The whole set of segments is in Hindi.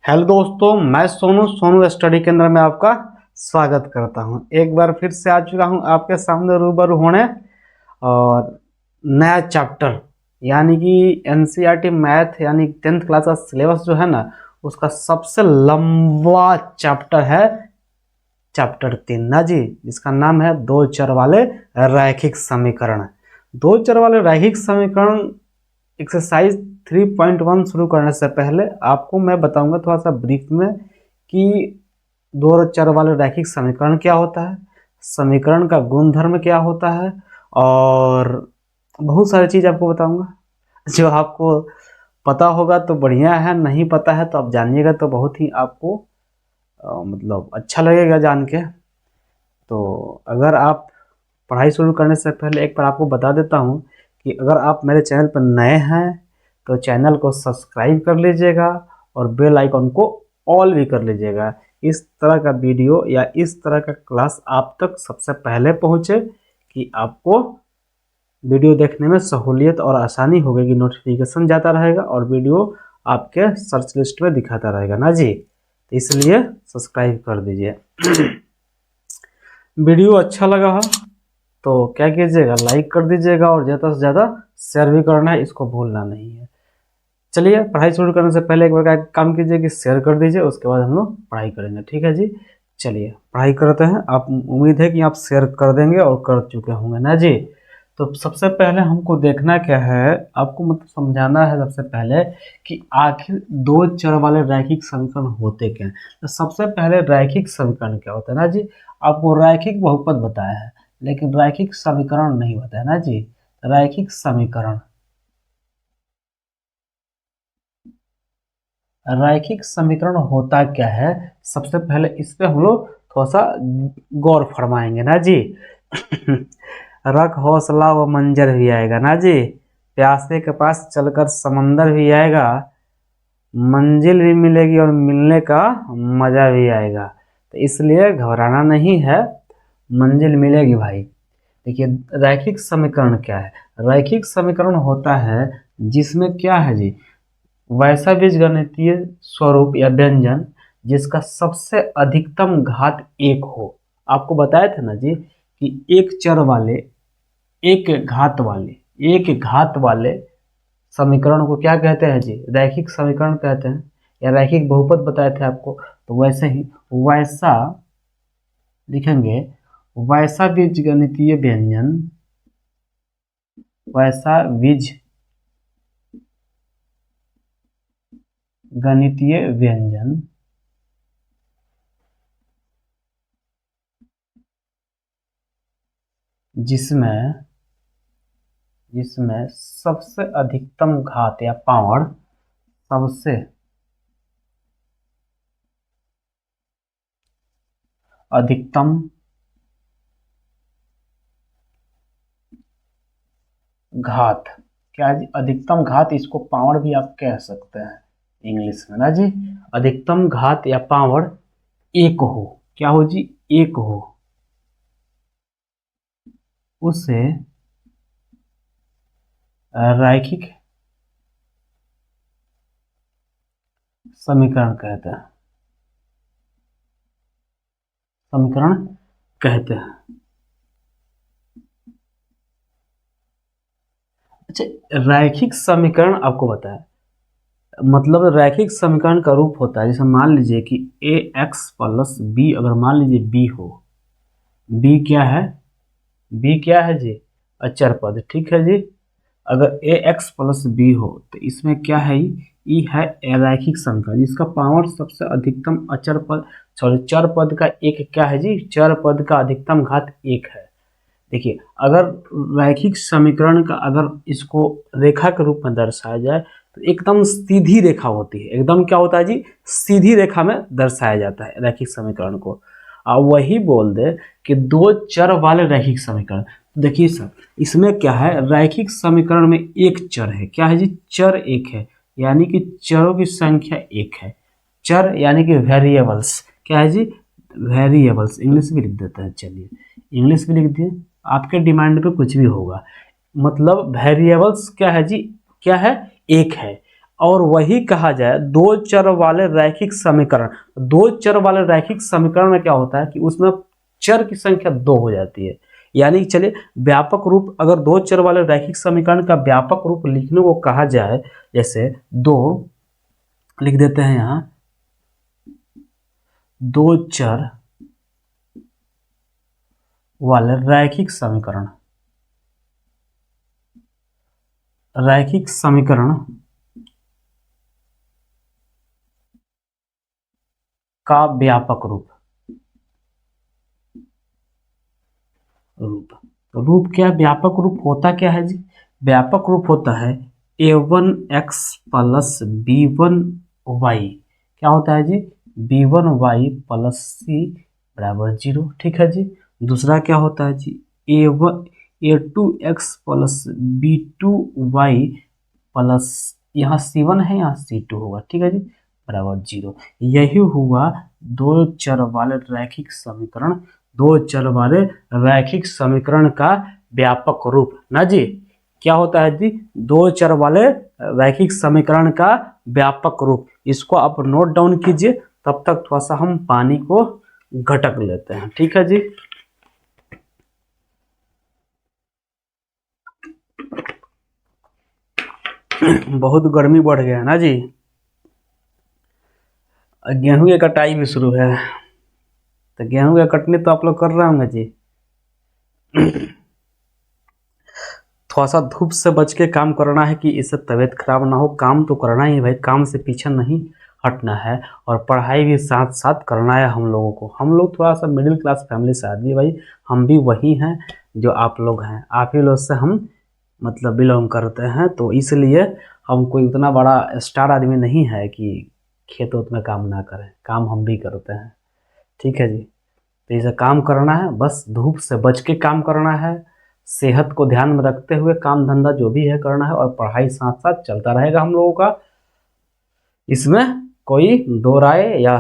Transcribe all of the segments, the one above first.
हेलो दोस्तों, मैं सोनू सोनू स्टडी केंद्र में आपका स्वागत करता हूं। एक बार फिर से आ चुका हूं आपके सामने रूबरू होने और नया चैप्टर यानी कि एनसीईआरटी मैथ यानी 10th क्लास का सिलेबस जो है ना, उसका सबसे लंबा चैप्टर है चैप्टर 3 ना जी, जिसका नाम है दो चर वाले रैखिक समीकरण। दो चर वाले रैखिक समीकरण एक्सरसाइज 3.1 शुरू करने से पहले आपको मैं बताऊंगा थोड़ा सा ब्रीफ में कि दो चर वाले रैखिक समीकरण क्या होता है, समीकरण का गुणधर्म क्या होता है, और बहुत सारी चीज़ आपको बताऊंगा। जो आपको पता होगा तो बढ़िया है, नहीं पता है तो आप जानिएगा तो बहुत ही आपको मतलब अच्छा लगेगा जान के। तो अगर आप पढ़ाई शुरू करने से पहले एक बार आपको बता देता हूँ कि अगर आप मेरे चैनल पर नए हैं तो चैनल को सब्सक्राइब कर लीजिएगा और बेल आइकन को ऑल भी कर लीजिएगा। इस तरह का वीडियो या इस तरह का क्लास आप तक सबसे पहले पहुँचे कि आपको वीडियो देखने में सहूलियत और आसानी होगी। नोटिफिकेशन जाता रहेगा और वीडियो आपके सर्च लिस्ट में दिखाता रहेगा ना जी, इसलिए सब्सक्राइब कर दीजिए। वीडियो अच्छा लगा हो तो क्या कीजिएगा, लाइक कर दीजिएगा और ज़्यादा से ज़्यादा शेयर भी करना है, इसको भूलना नहीं है। चलिए, पढ़ाई शुरू करने से पहले एक बार का काम कीजिए कि शेयर कर दीजिए, उसके बाद हम लोग पढ़ाई करेंगे। ठीक है जी, चलिए पढ़ाई करते हैं। आप उम्मीद है कि आप शेयर कर देंगे और कर चुके होंगे ना जी। तो सबसे पहले हमको देखना क्या है, आपको मतलब समझाना है सबसे पहले कि आखिर दो चर वाले रैखिक समीकरण होते क्या हैं। तो सबसे पहले रैखिक समीकरण क्या होता है ना जी, आपको रैखिक बहुपद बताया है लेकिन रैखिक समीकरण नहीं बताया ना जी। रैखिक समीकरण, रैखिक समीकरण होता क्या है, सबसे पहले इस पे हम लोग थोड़ा सा गौर फरमाएंगे ना जी। रख हौसला व मंजर भी आएगा ना जी, प्यासे के पास चलकर समंदर भी आएगा, मंजिल भी मिलेगी और मिलने का मजा भी आएगा। तो इसलिए घबराना नहीं है, मंजिल मिलेगी भाई। देखिए, रैखिक समीकरण क्या है, रैखिक समीकरण होता है जिसमें क्या है जी, वैसा बीजगणितीय स्वरूप या व्यंजन जिसका सबसे अधिकतम घात एक हो। आपको बताया था ना जी कि एक चर वाले एक घात वाले समीकरण को क्या कहते हैं जी, रैखिक समीकरण कहते हैं या रैखिक बहुपद बताए थे आपको। तो वैसे ही वैसा लिखेंगे, वैसा बीजगणितीय व्यंजन, वैसा बीज गणितीय व्यंजन जिसमें जिसमें सबसे अधिकतम घात या पावर, सबसे अधिकतम घात, क्या जी, अधिकतम घात, इसको पावर भी आप कह सकते हैं इंग्लिश में ना जी। अधिकतम घात या पावर एक हो, क्या हो जी, एक हो, उसे रैखिक समीकरण कहते हैं, समीकरण कहते हैं। अच्छा, रैखिक समीकरण आपको बताया, मतलब रैखिक समीकरण का रूप होता है जैसे मान लीजिए कि ए एक्स प्लस बी, अगर मान लीजिए बी हो, बी क्या है, बी क्या है जी, अचर पद, ठीक है जी। अगर ए एक्स प्लस बी हो तो इसमें क्या है, ई है रैखिक समीकरण जिसका पावर सबसे अधिकतम अचर पद, सॉरी चर पद का एक क्या है जी, चर पद का अधिकतम घात एक है। देखिए, अगर रैखिक समीकरण का अगर इसको रेखा के रूप में दर्शाया जाए तो एकदम सीधी रेखा होती है, एकदम क्या होता है जी, सीधी रेखा में दर्शाया जाता है रैखिक समीकरण को। अब वही बोल दे कि दो चर वाले रैखिक समीकरण, देखिए सर इसमें क्या है, रैखिक समीकरण में एक चर है, क्या है जी, चर एक है, यानी कि चरों की संख्या एक है। चर यानी कि वेरिएबल्स, क्या है जी, वेरिएबल्स, इंग्लिश भी लिख देते हैं, चलिए इंग्लिश भी लिख दिए, आपके डिमांड पे कुछ भी होगा। मतलब वेरिएबल्स क्या है जी, क्या है, एक है। और वही कहा जाए दो चर वाले रैखिक समीकरण। दो चर वाले रैखिक समीकरण में क्या होता है कि उसमें चर की संख्या 2 हो जाती है। यानी चलिए व्यापक रूप, अगर दो चर वाले रैखिक समीकरण का व्यापक रूप लिखने को कहा जाए, जैसे 2 लिख देते हैं यहाँ, दो चर वाले रैखिक समीकरण, रैखिक समीकरण का व्यापक रूप, रूप क्या व्यापक रूप होता क्या है जी? व्यापक रूप होता है a1x प्लस b1y, क्या होता है जी? b1y प्लस c बराबर 0। ठीक है जी। दूसरा क्या होता है जी? a2x प्लस b2y प्लस, यहाँ c1 है, यहाँ c2 होगा। ठीक है जी, बराबर 0। यही हुआ दो चर वाले रैखिक समीकरण, दो चर वाले रैखिक समीकरण का व्यापक रूप ना जी। क्या होता है जी? दो चर वाले रैखिक समीकरण का व्यापक रूप। इसको आप नोट डाउन कीजिए, तब तक थोड़ा सा हम पानी को घटक लेते हैं। ठीक है जी। बहुत गर्मी बढ़ गया है ना जी। गेहूं की कटाई भी शुरू है, तो गेहूं के कटने तो आप लोग कर रहे होंगे जी। थोड़ा सा धूप से बच के काम करना है कि इससे तबीयत खराब ना हो। काम तो करना ही है भाई, काम से पीछे नहीं हटना है, और पढ़ाई भी साथ साथ करना है हम लोगों को। हम लोग थोड़ा सा मिडिल क्लास फैमिली से आदमी भाई, हम भी वही हैं जो आप लोग हैं। आप ही लोग से हम मतलब बिलोंग करते हैं, तो इसलिए हम कोई उतना बड़ा स्टार आदमी नहीं है कि खेत उत में काम ना करें। काम हम भी करते हैं। ठीक है जी। तो इसे काम करना है, बस धूप से बच के काम करना है, सेहत को ध्यान में रखते हुए काम धंधा जो भी है करना है, और पढ़ाई साथ साथ चलता रहेगा हम लोगों का। इसमें कोई दो राय या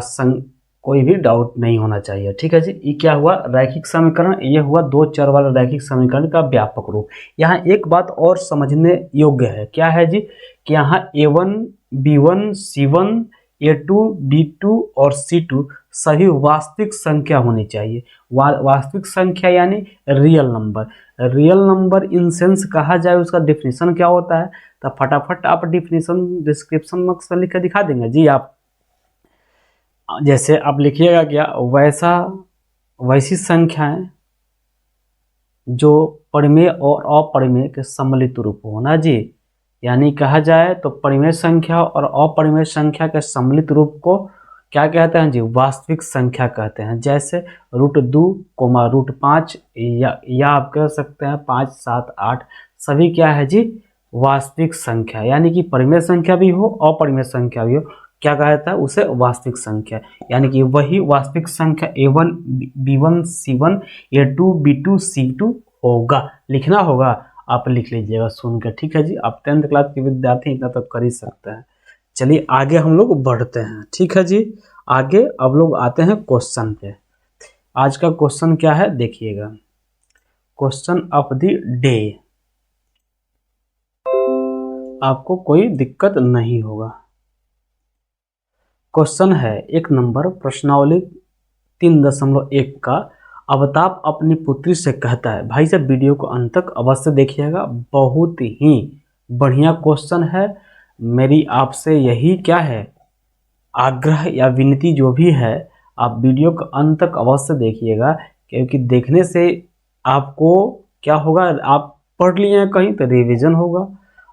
कोई भी डाउट नहीं होना चाहिए। ठीक है जी। ये क्या हुआ? रैखिक समीकरण। ये हुआ दो चर वाला रैखिक समीकरण का व्यापक रूप। यहाँ एक बात और समझने योग्य है, क्या है जी? कि यहाँ a1 b1 c1 a2 b2 और c2 सभी वास्तविक संख्या होनी चाहिए। वास्तविक संख्या यानी real number. Real number in sense कहा जाए, उसका डिफिनीशन क्या होता है? तो फटाफट आप डिफिनीशन डिस्क्रिप्शन बॉक्स में लिख कर दिखा देंगे जी आप। जैसे आप लिखिएगा क्या? वैसी संख्याएं जो परिमेय और अपरिमेय के सम्मिलित रूप हो ना जी। यानी कहा जाए तो परिमेय संख्या और अपरिमेय संख्या के सम्मिलित रूप को क्या कहते हैं जी? वास्तविक संख्या कहते हैं। जैसे √2, √5 या आप कह सकते हैं 5, 7, 8 सभी क्या है जी? वास्तविक संख्या। यानी कि परिमेय संख्या भी हो अपरिमेय संख्या भी हो, क्या कहता है उसे? वास्तविक संख्या। यानी कि वही वास्तविक संख्या a1 b1 c1 a2 b2 c2 होगा। लिखना होगा, आप लिख लीजिएगा सुन के। ठीक है जी। आप 10th क्लास के विद्यार्थी इतना तो कर ही सकते हैं। चलिए आगे हम लोग बढ़ते हैं। ठीक है जी। आगे अब लोग आते हैं क्वेश्चन पे। आज का क्वेश्चन क्या है देखिएगा। Question of the day. आपको कोई दिक्कत नहीं होगा। क्वेश्चन है 1 नंबर, प्रश्नावली 3.1 का। अवताप अपनी पुत्री से कहता है। भाई साहब वीडियो को अंत तक अवश्य देखिएगा, बहुत ही बढ़िया क्वेश्चन है। मेरी आपसे यही क्या है आग्रह या विनती जो भी है, आप वीडियो को अंत तक अवश्य देखिएगा, क्योंकि देखने से आपको क्या होगा? आप पढ़ लिए हैं कहीं तो रिवीजन होगा,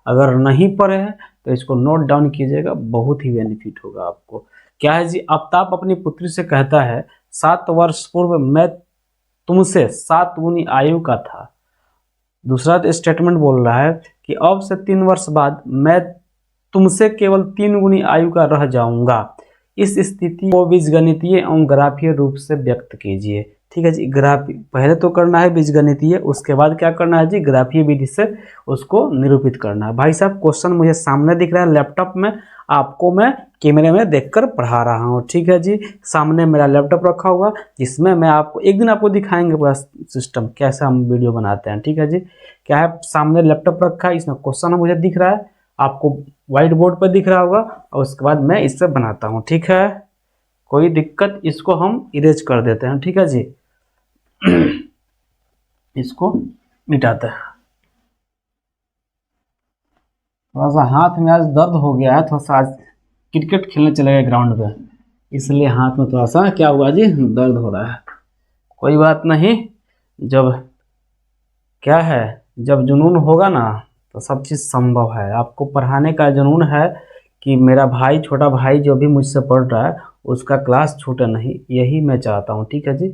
अगर नहीं पढ़े हैं तो इसको नोट डाउन कीजिएगा, बहुत ही बेनिफिट होगा आपको। क्या है जी? अवताप अपनी पुत्री से कहता है, 7 वर्ष पूर्व मैं तुमसे 7 गुनी आयु का था। दूसरा स्टेटमेंट बोल रहा है कि अब से 3 वर्ष बाद मैं तुमसे केवल 3 गुनी आयु का रह जाऊंगा। इस स्थिति को बीजगणितीय एवं ग्राफीय रूप से व्यक्त कीजिए। ठीक है जी। ग्राफी पहले तो करना है बीजगणितीय, उसके बाद क्या करना है जी? ग्राफीय विधि से उसको निरूपित करना है। भाई साहब क्वेश्चन मुझे सामने दिख रहा है लैपटॉप में, आपको मैं कैमरे में देखकर पढ़ा रहा हूँ। ठीक है जी। सामने मेरा लैपटॉप रखा हुआ, जिसमें मैं आपको एक दिन आपको दिखाएंगे पूरा सिस्टम कैसे हम वीडियो बनाते हैं। ठीक है जी। क्या है? सामने लैपटॉप रखा है, इसमें क्वेश्चन मुझे दिख रहा है, आपको व्हाइट बोर्ड पर दिख रहा होगा और उसके बाद मैं इससे बनाता हूँ, ठीक है। कोई दिक्कत, इसको हम इरेज कर देते हैं, ठीक है जी। इसको मिटाते हैं। थोड़ा सा हाथ में आज दर्द हो गया है, थोड़ा सा आज क्रिकेट खेलने चले गए ग्राउंड पे, इसलिए हाथ में थोड़ा सा क्या हुआ जी, दर्द हो रहा है। कोई बात नहीं, जब क्या है, जब जुनून होगा ना तो सब चीज़ संभव है। आपको पढ़ाने का जुनून है कि मेरा भाई, छोटा भाई जो भी मुझसे पढ़ रहा है उसका क्लास छूटे नहीं, यही मैं चाहता हूँ, ठीक है जी।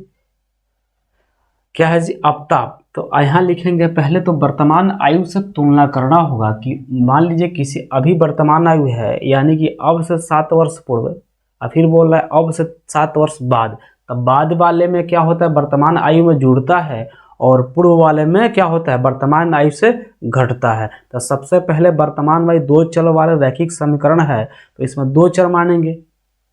क्या है जी, आफ्ताब। तो यहाँ लिखेंगे पहले तो वर्तमान आयु से तुलना करना होगा कि मान लीजिए किसी अभी वर्तमान आयु है, यानी कि अब से 7 वर्ष पूर्व, और फिर बोल रहा है अब से 7 वर्ष बाद। तब बाद वाले में क्या होता है, वर्तमान आयु में जुड़ता है, और पूर्व वाले में क्या होता है, वर्तमान आयु से घटता है। तो सबसे पहले वर्तमान वाले 2 चर वाले रैखिक समीकरण है, तो इसमें 2 चर मानेंगे।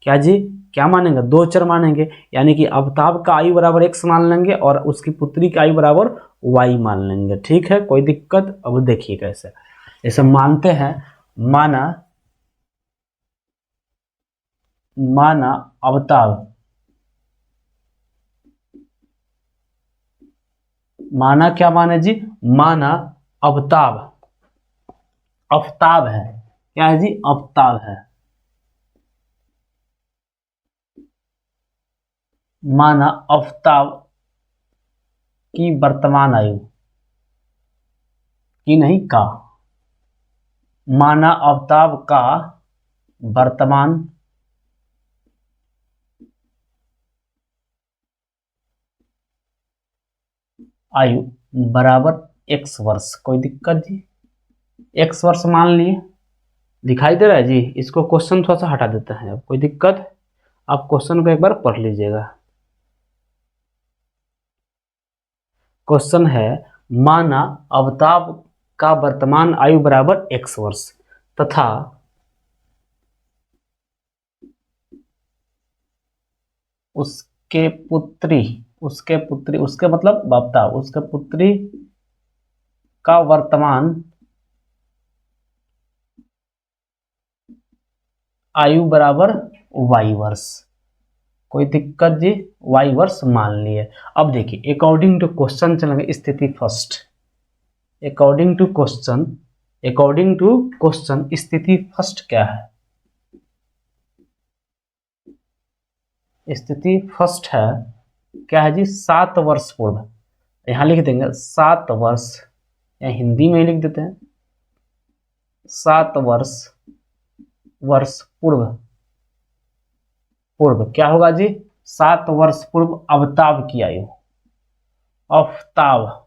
क्या जी, क्या मानेंगे, 2 चर मानेंगे, यानी कि आफ्ताब का आयु बराबर x मान लेंगे और उसकी पुत्री का आयु बराबर y मान लेंगे, ठीक है। कोई दिक्कत? अब देखिए कैसे ऐसे मानते हैं। माना माना आफ्ताब, माना क्या माने जी, माना आफ्ताब, आफ्ताब है, क्या है जी, आफ्ताब है। माना आफ्ताब की वर्तमान आयु, की नहीं का, माना आफ्ताब का वर्तमान आयु बराबर x वर्ष। कोई दिक्कत जी, x वर्ष मान लिए, दिखाई दे रहा है जी। इसको क्वेश्चन थोड़ा सा हटा देते हैं, अब कोई दिक्कत, आप क्वेश्चन को एक बार पढ़ लीजिएगा। क्वेश्चन है, माना आफ्ताब का वर्तमान आयु बराबर x वर्ष तथा उसके पुत्री, उसके मतलब आफ्ताब, उसके पुत्री का वर्तमान आयु बराबर y वर्ष। कोई दिक्कत जी, y वर्ष मान लिए। अब देखिए अकॉर्डिंग टू क्वेश्चन चलेंगे, स्थिति फर्स्ट। अकॉर्डिंग टू क्वेश्चन स्थिति फर्स्ट क्या है, स्थिति फर्स्ट है क्या है जी, 7 वर्ष पूर्व। यहां लिख देंगे 7 वर्ष, या हिंदी में ही लिख देते हैं 7 वर्ष पूर्व क्या होगा जी, 7 वर्ष पूर्व आफ्ताब की आयु, आफ्ताब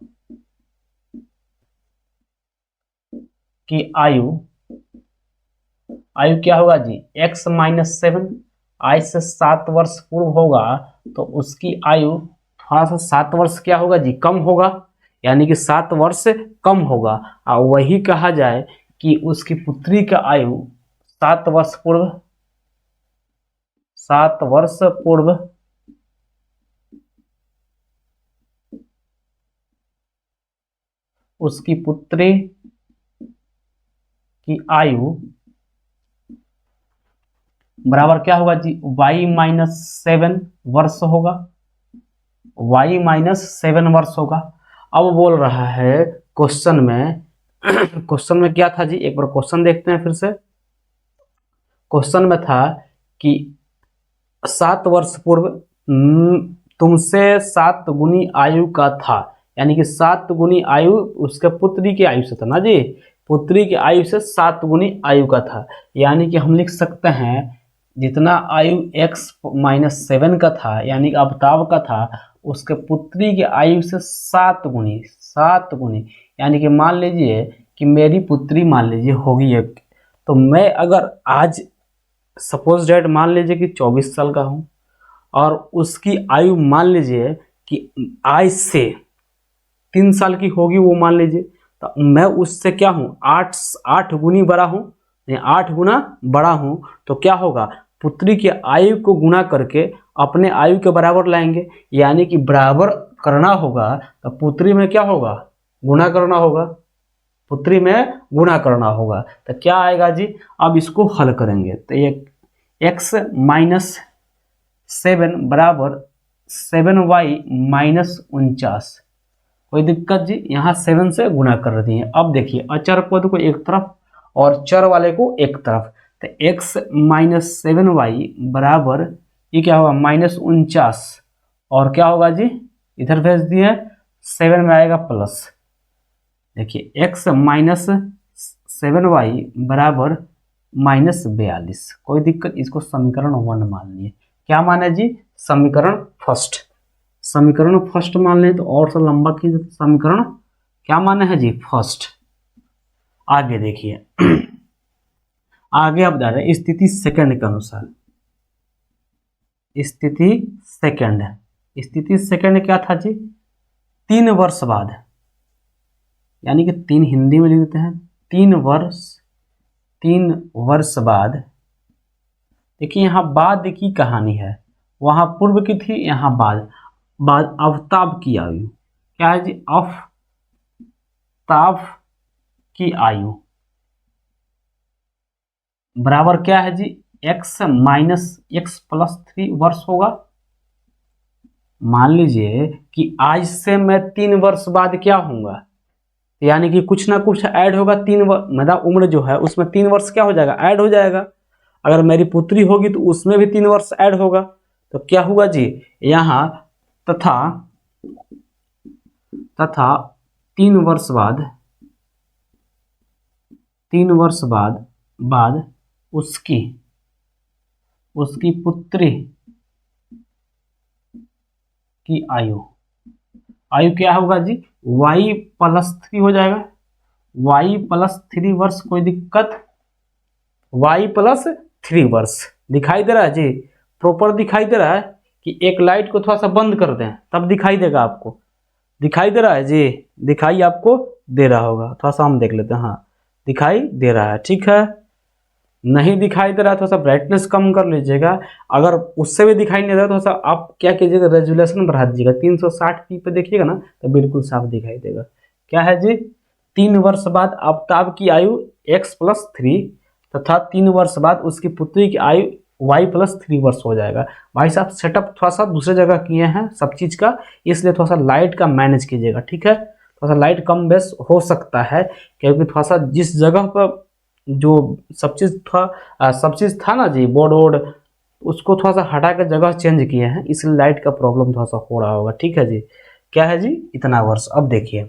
की आयु क्या होगा जी, x माइनस 7। आज से 7 वर्ष पूर्व होगा तो उसकी आयु थोड़ा सा 7 वर्ष क्या होगा जी, कम होगा, यानी कि 7 वर्ष से कम होगा। और वही कहा जाए कि उसकी पुत्री का आयु 7 वर्ष पूर्व, 7 वर्ष पूर्व उसकी पुत्री की आयु बराबर क्या होगा जी, y माइनस 7 वर्ष होगा, y माइनस 7 वर्ष होगा। अब बोल रहा है क्वेश्चन में क्वेश्चन में क्या था जी, एक बार क्वेश्चन देखते हैं फिर से। क्वेश्चन में था कि 7 वर्ष पूर्व तुमसे 7 गुनी आयु का था, यानी कि 7 गुनी आयु उसके पुत्री की आयु से था ना जी, पुत्री की आयु से 7 गुनी आयु का था। यानी कि हम लिख सकते हैं जितना आयु x माइनस 7 का था, यानी कि आफ्ताब का था, उसके पुत्री की आयु से 7 गुनी, यानी कि मान लीजिए कि मेरी पुत्री मान लीजिए होगी एक, तो मैं अगर आज सपोज डेट मान लीजिए कि 24 साल का हूँ और उसकी आयु मान लीजिए कि आज से 3 साल की होगी वो मान लीजिए, तो मैं उससे क्या हूँ, 8 गुनी बड़ा हूँ, 8 गुना बड़ा हूँ, तो क्या होगा, पुत्री की आयु को गुना करके अपने आयु के बराबर लाएंगे, यानी कि बराबर करना होगा तो पुत्री में क्या होगा, गुना करना होगा, पुत्री में गुणा करना होगा। तो क्या आएगा जी, अब इसको हल करेंगे तो ये x माइनस 7 बराबर 7y माइनस 49। कोई दिक्कत जी, यहाँ 7 से गुणा कर दिए। अब देखिए अचर पद को एक तरफ और चर वाले को एक तरफ, तो x माइनस 7y बराबर ये क्या होगा माइनस 49, और क्या होगा जी इधर भेज दिए 7 में आएगा प्लस। देखिए x माइनस 7y बराबर माइनस 42। कोई दिक्कत, इसको समीकरण 1 मान लिए। क्या माने जी, समीकरण फर्स्ट। समीकरण फर्स्ट मान लें तो और सा लंबा खींचे तो समीकरण क्या माने है जी, फर्स्ट। आगे देखिए आगे आप जा रहे हैं स्थिति सेकंड के अनुसार। स्थिति सेकंड, स्थिति सेकंड क्या था जी, 3 वर्ष बाद, यानी कि 3 हिंदी में लिख देते हैं 3 वर्ष बाद। देखिए यहाँ बाद की कहानी है, वहां पूर्व की थी, यहाँ बाद आफ्ताब की आयु। क्या है जी, आफ्ताब की आयु बराबर क्या है जी, x माइनस x प्लस 3 वर्ष होगा। मान लीजिए कि आज से मैं 3 वर्ष बाद क्या होऊंगा, यानी कि कुछ ना कुछ ऐड होगा। 3 मेरा उम्र जो है उसमें 3 वर्ष क्या हो जाएगा, ऐड हो जाएगा। अगर मेरी पुत्री होगी तो उसमें भी 3 वर्ष ऐड होगा। तो क्या हुआ जी, यहाँ तथा 3 वर्ष बाद, 3 वर्ष बाद उसकी पुत्री की आयु क्या होगा जी, y प्लस 3 हो जाएगा। y प्लस 3 वर्ष, कोई दिक्कत, y प्लस 3 वर्ष दिखाई दे रहा है जी, प्रॉपर दिखाई दे रहा है कि एक लाइट को थोड़ा सा बंद कर दें तब दिखाई देगा आपको, दिखाई दे रहा है जी, दिखाई आपको दे रहा होगा। थोड़ा सा हम देख लेते हैं, हाँ दिखाई दे रहा है, ठीक है। नहीं दिखाई दे रहा है थोड़ा सा ब्राइटनेस कम कर लीजिएगा। अगर उससे भी दिखाई नहीं दे रहा थोड़ा सा आप क्या कीजिएगा, रेजुलेशन बढ़ा दीजिएगा, 360p पे देखिएगा ना तो बिल्कुल साफ दिखाई देगा। क्या है जी, 3 वर्ष बाद आफ्ताब की आयु x प्लस 3 तथा 3 वर्ष बाद उसकी पुत्री की आयु y प्लस 3 वर्ष हो जाएगा। भाई साहब सेटअप थोड़ा सा दूसरे जगह किए हैं सब चीज़ का, इसलिए थोड़ा सा लाइट का मैनेज कीजिएगा, ठीक है। थोड़ा सा लाइट कम बेस हो सकता है क्योंकि थोड़ा सा जिस जगह पर जो सब चीज़ था ना जी, बोर्ड वोर्ड, उसको थोड़ा सा हटा के जगह चेंज किए हैं, इसलिए लाइट का प्रॉब्लम थोड़ा सा हो रहा होगा, ठीक है जी। क्या है जी, इतना वर्ष। अब देखिए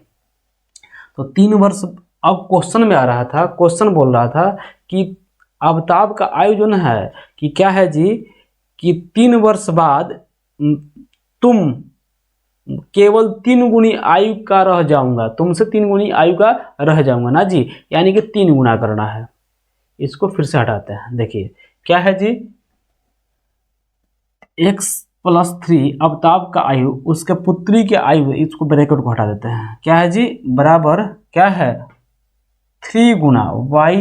तो 3 वर्ष, अब क्वेश्चन में आ रहा था, क्वेश्चन बोल रहा था कि आफ्ताब का आयु जो है कि क्या है जी, कि 3 वर्ष बाद तुम केवल 3 गुनी आयु का रह जाऊंगा, तुमसे 3 गुनी आयु का रह जाऊंगा ना जी, यानी कि 3 गुना करना है। इसको फिर से हटाते हैं, देखिए क्या है जी, x प्लस 3 आफ्ताब का आयु उसके पुत्री के आयु, इसको ब्रैकेट को हटा देते हैं, क्या है जी बराबर क्या है 3 गुना y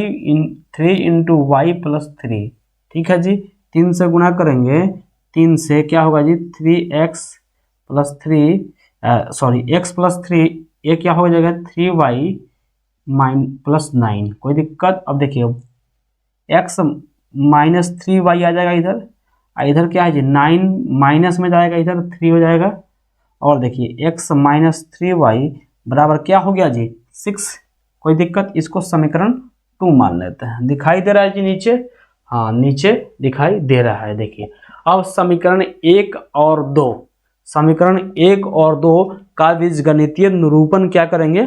3 इंटू वाई प्लस 3, ठीक है जी। 3 से गुणा करेंगे, 3 से क्या होगा जी 3x plus 3 sorry x plus 3, ये क्या हो जाएगा 3y प्लस 9। कोई दिक्कत, अब देखिए x माइनस 3y आ जाएगा इधर, इधर क्या है जी 9 माइनस में जाएगा, इधर 3 हो जाएगा। और देखिए x माइनस 3y बराबर क्या हो गया जी 6। कोई दिक्कत, इसको समीकरण 2 मान लेते हैं। दिखाई दे रहा है जी नीचे, हाँ नीचे दिखाई दे रहा है। देखिए अब समीकरण 1 और 2, समीकरण 1 और 2 का बीजगणितीय निरूपण क्या करेंगे,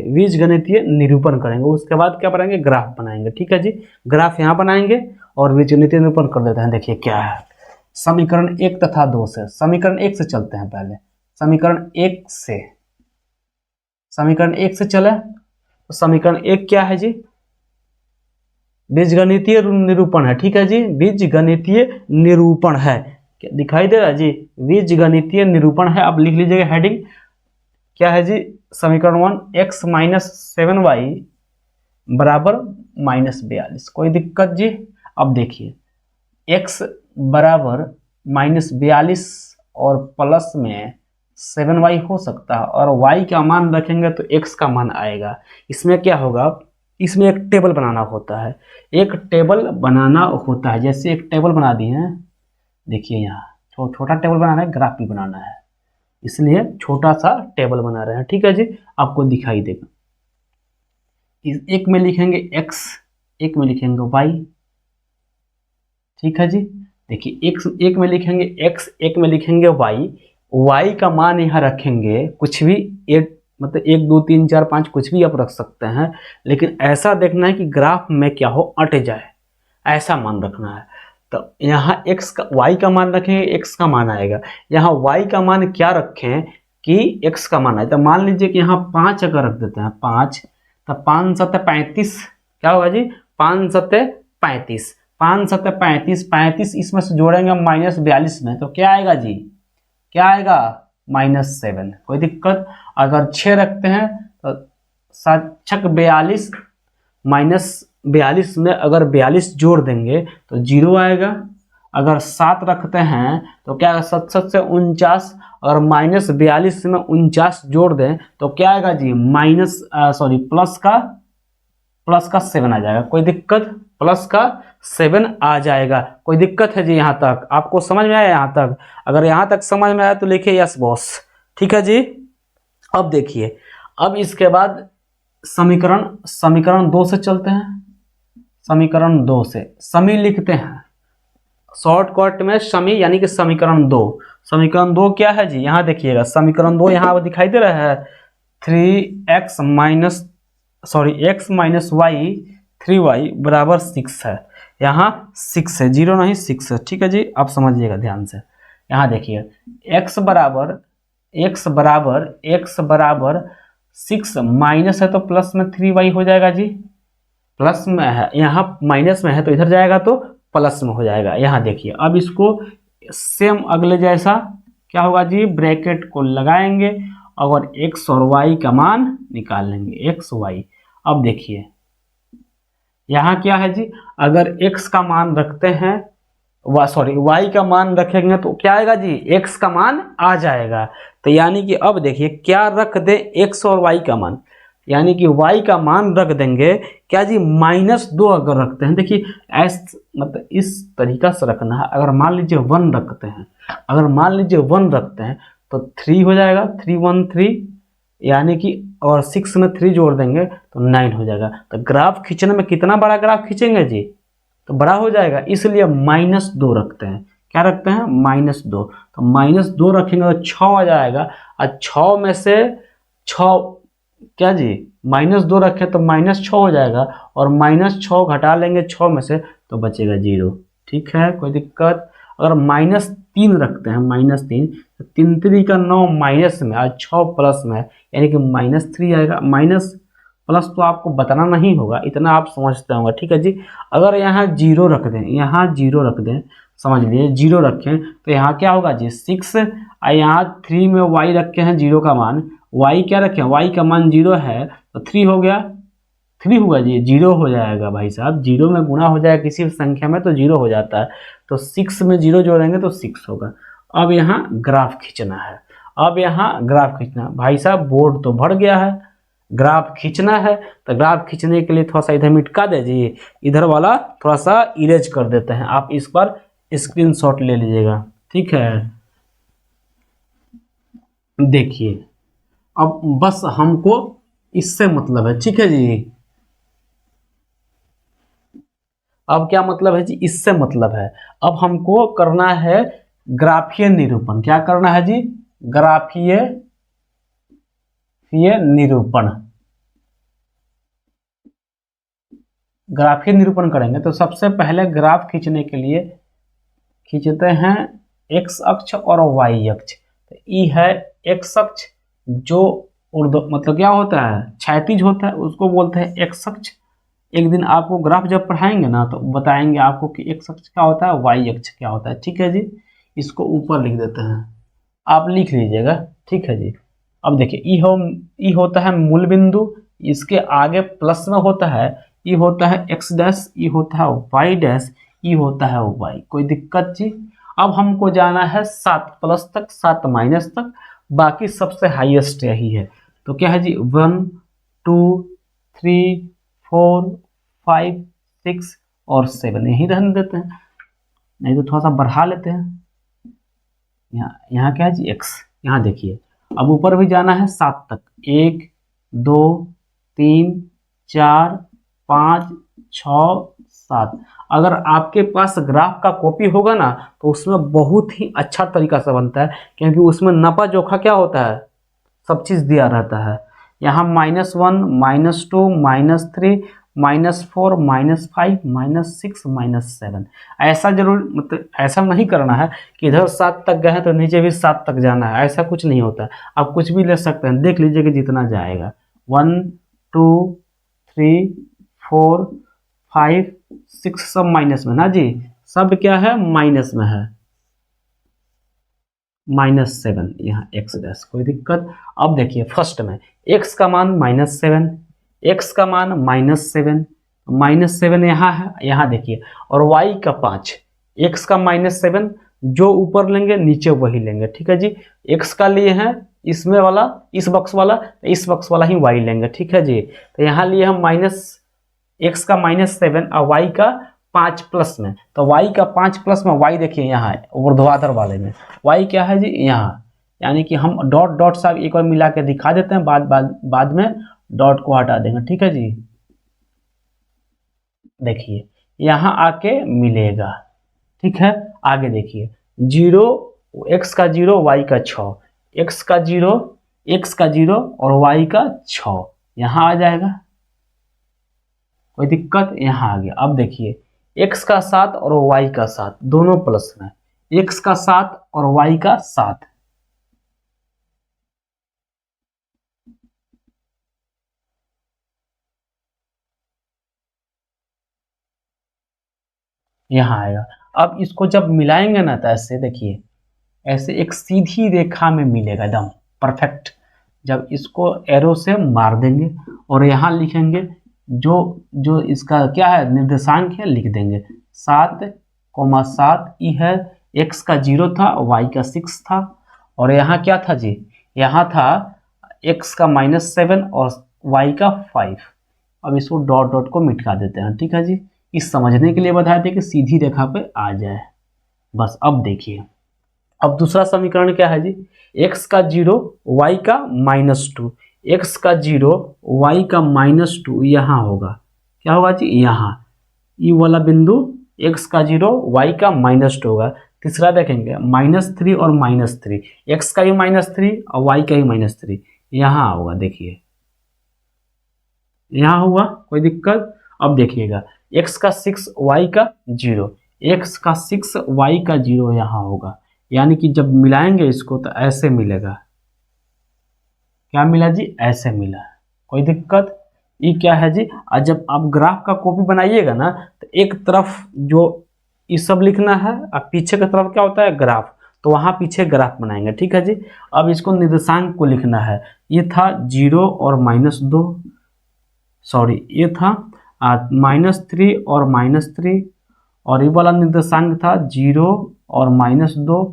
बीजगणितीय निरूपण करेंगे। उसके बाद क्या बनाएंगे, ग्राफ बनाएंगे, ठीक है जी। ग्राफ यहाँ बनाएंगे और बीजगणितीय निरूपण कर देते हैं। देखिए क्या है, समीकरण 1 तथा 2 से, समीकरण 1 से चलते हैं पहले, समीकरण 1 से चले तो समीकरण 1 क्या है जी, बीजगणितीय निरूपण है, ठीक है जी, बीजगणितीय निरूपण है। दिखाई दे रहा है जी, बीजगणितीय निरूपण है। अब लिख लीजिएगा हेडिंग, क्या है जी समीकरण 1 x माइनस 7y बराबर माइनस 42। कोई दिक्कत जी। अब देखिए x बराबर माइनस 42 और प्लस में 7y हो सकता है, और y का मान रखेंगे तो x का मान आएगा। इसमें क्या होगा, इसमें एक टेबल बनाना होता है, एक टेबल बनाना होता है। जैसे एक टेबल बना दिए हैं, देखिए यहाँ छोटा टेबल बनाना है, ग्राफ भी बनाना है, इसलिए छोटा सा टेबल बना रहे हैं। ठीक है जी, आपको दिखाई देगा। एक में लिखेंगे x, एक में लिखेंगे y। ठीक है जी, देखिए एक में लिखेंगे x, एक में लिखेंगे y का मान यहाँ रखेंगे कुछ भी, एक मतलब 1 2 3 4 5 कुछ भी आप रख सकते हैं, लेकिन ऐसा देखना है कि ग्राफ में क्या हो, अट जाए, ऐसा मान रखना है। तो यहाँ y का मान रखेंगे, x का मान आएगा। यहाँ y का मान क्या रखें कि x का मान आए। तो मान लीजिए कि यहाँ 5 अगर रख देते हैं, 5, तो 5 7 35, क्या होगा जी, 5 7 35, 5 7 35, 35 इसमें से जोड़ेंगे -42 में, तो क्या आएगा जी, क्या आएगा, -7। कोई दिक्कत। अगर 6 रखते हैं तो 7 6 42, -42 में अगर 42 जोड़ देंगे तो 0 आएगा। अगर 7 रखते हैं तो क्या आएगा, 7 7 से 49, और -42 में 49 जोड़ दें तो क्या आएगा जी, प्लस का 7 आ जाएगा। कोई दिक्कत, प्लस का 7 आ जाएगा। कोई दिक्कत है जी, यहाँ तक आपको समझ में आया? यहाँ तक अगर यहाँ तक समझ में आया तो लिखिए यस बॉस। ठीक है जी, अब देखिए, अब इसके बाद समीकरण 2 से चलते हैं। समीकरण 2 से समी लिखते हैं, शॉर्टकट में समी यानी कि समीकरण 2। समीकरण 2 क्या है जी, यहाँ देखिएगा, समीकरण 2 यहाँ दिखाई दे रहा है, x माइनस वाई 3y बराबर 6 है। यहाँ 6 है, 0 नहीं 6 है। ठीक है जी, आप समझिएगा ध्यान से। यहाँ देखिए x बराबर 6 माइनस है तो प्लस में 3y हो जाएगा जी, प्लस में है, यहाँ माइनस में है तो इधर जाएगा तो प्लस में हो जाएगा। यहाँ देखिए, अब इसको सेम अगले जैसा क्या होगा जी, ब्रैकेट को लगाएंगे और x और y का मान निकाल लेंगे, x y। अब देखिए यहाँ क्या है जी, अगर x का मान रखते हैं, y का मान रखेंगे तो क्या आएगा जी, x का मान आ जाएगा। तो यानी कि अब देखिए क्या रख दे, x और y का मान, यानी कि y का मान रख देंगे क्या जी, -2 अगर रखते हैं। देखिए मतलब इस तरीका से रखना है। अगर मान लीजिए 1 रखते हैं, तो 3 हो जाएगा, 3 1 3, यानी कि और 6 में 3 जोड़ देंगे तो 9 हो जाएगा। तो ग्राफ खींचने में कितना बड़ा ग्राफ खींचेंगे जी, तो बड़ा हो जाएगा, इसलिए -2 रखते हैं। क्या रखते हैं, -2। तो -2 रखेंगे तो 6 आ जाएगा, और 6 में से 6 क्या जी, -2 रखे तो -6 हो जाएगा, और -6 घटा लेंगे 6 में से तो बचेगा 0। ठीक है, कोई दिक्कत। अगर -3 रखते हैं, -3, तो 3 3 का 9 माइनस में और 6 प्लस में, यानी कि -3 आएगा। माइनस प्लस तो आपको बताना नहीं होगा, इतना आप समझते होंगे। ठीक है जी, अगर यहाँ 0 रख दें, समझ लीजिए 0 रखें तो यहाँ क्या होगा जी, 6, और यहाँ 3 में y रखे हैं 0 का मान, y क्या रखें, y का मान 0 है तो 3 हो गया, 3 हुआ जी, 0 हो जाएगा भाई साहब। 0 में गुना हो जाएगा किसी संख्या में तो 0 हो जाता है, तो 6 में 0 जोड़ेंगे तो 6 होगा। अब यहाँ ग्राफ खींचना है, भाई साहब बोर्ड तो भर गया है, ग्राफ खींचना है। तो ग्राफ खींचने के लिए थोड़ा सा इधर मिटका दीजिए, इधर वाला थोड़ा सा इरेज कर देते हैं। आप इस पर स्क्रीनशॉट ले लीजिएगा। ठीक है, देखिए अब बस हमको इससे मतलब है। ठीक है जी, अब क्या मतलब है जी, इससे मतलब है। अब हमको करना है ग्राफीय निरूपण। क्या करना है जी, ग्राफीय निरूपण। ग्राफीय निरूपण करेंगे तो सबसे पहले ग्राफ खींचने के लिए खींचते हैं x अक्ष और y अक्ष। तो ई है x अक्ष, जो मतलब क्या होता है, क्षैतिज होता है, उसको बोलते हैं x अक्ष। एक दिन आपको ग्राफ जब पढ़ाएंगे ना तो बताएंगे आपको कि x अक्ष क्या होता है, y अक्ष क्या होता है। ठीक है जी, इसको ऊपर लिख देते हैं, आप लिख लीजिएगा। ठीक है जी, अब देखिए ई होता है मूल बिंदु, इसके आगे प्लस में होता है, ई होता है x डैश, ई होता है y डैश, ई होता है y। कोई दिक्कत जी। अब हमको जाना है 7 प्लस तक, 7 माइनस तक, बाकी सबसे हाईएस्ट यही है। तो क्या है जी 1 2 3 4 5 6 और 7 यही रहने देते हैं, नहीं तो थोड़ा सा बढ़ा लेते हैं। यहाँ क्या है जी x, यहाँ देखिए अब ऊपर भी जाना है 7 तक, 1 2 3 4 5 6 7। अगर आपके पास ग्राफ का कॉपी होगा ना तो उसमें बहुत ही अच्छा तरीका से बनता है, क्योंकि उसमें नपा जोखा क्या होता है, सब चीज़ दिया रहता है। यहाँ -1 -2 -3 -4 -5 -6 -7, ऐसा जरूर मतलब ऐसा नहीं करना है कि इधर 7 तक गए हैं तो नीचे भी 7 तक जाना है, ऐसा कुछ नहीं होता है। आप कुछ भी ले सकते हैं, देख लीजिए कि जितना जाएगा 1 2 3 4 5 6 सब माइनस में ना जी, सब क्या है माइनस में है, -7 यहाँ x डैश, कोई दिक्कत। अब देखिए फर्स्ट में x का मान -7, x का मान -7, -7 यहाँ है, यहाँ देखिए, और y का 5, x का -7, जो ऊपर लेंगे नीचे वही लेंगे, ठीक है जी। x का लिए हैं इसमें वाला, इस बक्स वाला ही y लेंगे, ठीक है जी। तो यहाँ लिए हम x का -7 और y का 5 प्लस में, तो y का 5 प्लस में y देखिए यहाँ है ऊर्ध्वाधर वाले में, y क्या है जी यहाँ, यानी कि हम डॉट डॉट सा एक बार मिला के दिखा देते हैं, बाद में डॉट को हटा देंगे, ठीक है जी। देखिए यहाँ आके मिलेगा, ठीक है। आगे देखिए 0, x का 0 y का 6, x का 0 और y का 6 यहाँ आ जाएगा, कोई दिक्कत, यहाँ आ गया। अब देखिए x का 7 और y का 7 दोनों प्लस में, x का 7 और y का 7, यहाँ आएगा। अब इसको जब मिलाएंगे ना तो ऐसे देखिए, ऐसे एक सीधी रेखा में मिलेगा एकदम परफेक्ट। जब इसको एरो से मार देंगे और यहाँ लिखेंगे जो जो इसका क्या है निर्देशांक है लिख देंगे 7,7 ई है, x का 0 था y का 6 था, और यहाँ क्या था जी, यहाँ था x का -7 और y का 5। अब इसको डॉट डॉट को मिटा देते हैं, ठीक है जी। इस समझने के लिए बताए थे कि सीधी रेखा पे आ जाए बस। अब देखिए अब दूसरा समीकरण क्या है जी, x का 0 y का -2, x का 0 y का -2 यहाँ होगा, क्या होगा जी यहाँ ई वाला बिंदु x का 0 y का -2 होगा। तीसरा देखेंगे -3 और -3, x का ही -3 और y का ही -3 यहाँ होगा, देखिए यहाँ हुआ, कोई दिक्कत। अब देखिएगा x का 6 y का 0, x का 6 y का 0 यहाँ होगा, यानी कि जब मिलाएंगे इसको तो ऐसे मिलेगा, क्या मिला जी ऐसे मिला, कोई दिक्कत। ये क्या है जी, और जब आप ग्राफ का कॉपी बनाइएगा ना तो एक तरफ जो ये सब लिखना है और पीछे की तरफ क्या होता है ग्राफ, तो वहाँ पीछे ग्राफ बनाएंगे, ठीक है जी। अब इसको निर्देशांक को लिखना है, ये था 0 और -2, सॉरी ये था -3 और -3, और ये वाला निर्देशांक था 0 और -2,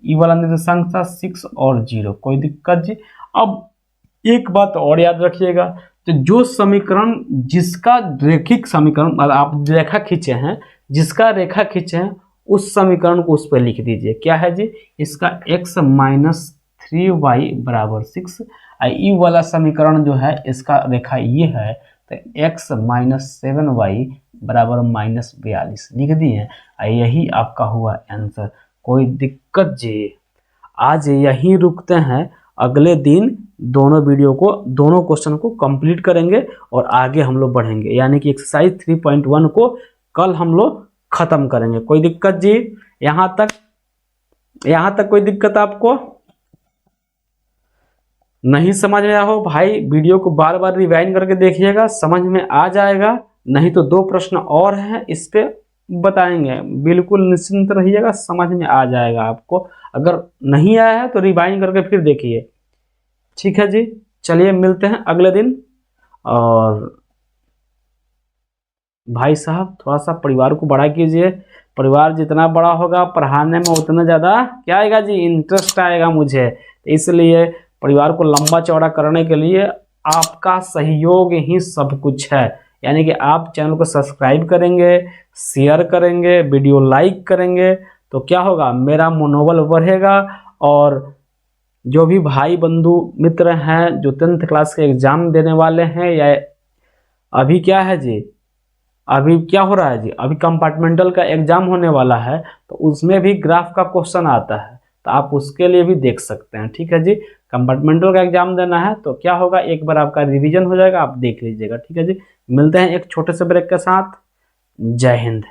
ये वाला निर्देशांक था 6 और 0, कोई दिक्कत जी। अब एक बात और याद रखिएगा, तो जो समीकरण जिसका रेखिक समीकरण आप रेखा खींचे हैं, जिसका रेखा खींचे हैं उस समीकरण को उस पर लिख दीजिए, क्या है जी इसका x -3y = 6, ये वाला समीकरण जो है इसका रेखा ये है, तो x -7y = -42 लिख दिए, यही आपका हुआ आंसर, कोई दिक्कत जी। आज यहीं रुकते हैं, अगले दिन दोनों वीडियो को दोनों क्वेश्चन को कंप्लीट करेंगे और आगे हम लोग बढ़ेंगे, यानी कि एक्सरसाइज 3.1 को कल हम लोग खत्म करेंगे, कोई दिक्कत जी। यहाँ तक कोई दिक्कत आपको नहीं समझ में आया हो भाई, वीडियो को बार बार रिवाइंड करके देखिएगा, समझ में आ जाएगा। नहीं तो 2 प्रश्न और हैं इस पे बताएंगे, बिल्कुल निश्चिंत रहिएगा, समझ में आ जाएगा आपको। अगर नहीं आया है तो रिवाइंड करके फिर देखिए, ठीक है जी। चलिए मिलते हैं अगले दिन, और भाई साहब थोड़ा सा परिवार को बड़ा कीजिए, परिवार जितना बड़ा होगा पढ़ाने में उतना ज़्यादा क्या आएगा जी इंटरेस्ट आएगा मुझे, तो इसलिए परिवार को लंबा चौड़ा करने के लिए आपका सहयोग ही सब कुछ है। यानी कि आप चैनल को सब्सक्राइब करेंगे, शेयर करेंगे, वीडियो लाइक करेंगे तो क्या होगा, मेरा मनोबल बढ़ेगा। और जो भी भाई बंधु मित्र हैं जो 10th क्लास के एग्ज़ाम देने वाले हैं, या अभी क्या है जी, अभी क्या हो रहा है जी, अभी कंपार्टमेंटल का एग्ज़ाम होने वाला है, तो उसमें भी ग्राफ का क्वेश्चन आता है, तो आप उसके लिए भी देख सकते हैं। ठीक है जी, कंपार्टमेंटल का एग्ज़ाम देना है तो क्या होगा, एक बार आपका रिवीजन हो जाएगा, आप देख लीजिएगा। ठीक है जी, मिलते हैं एक छोटे से ब्रेक के साथ। जय हिंद।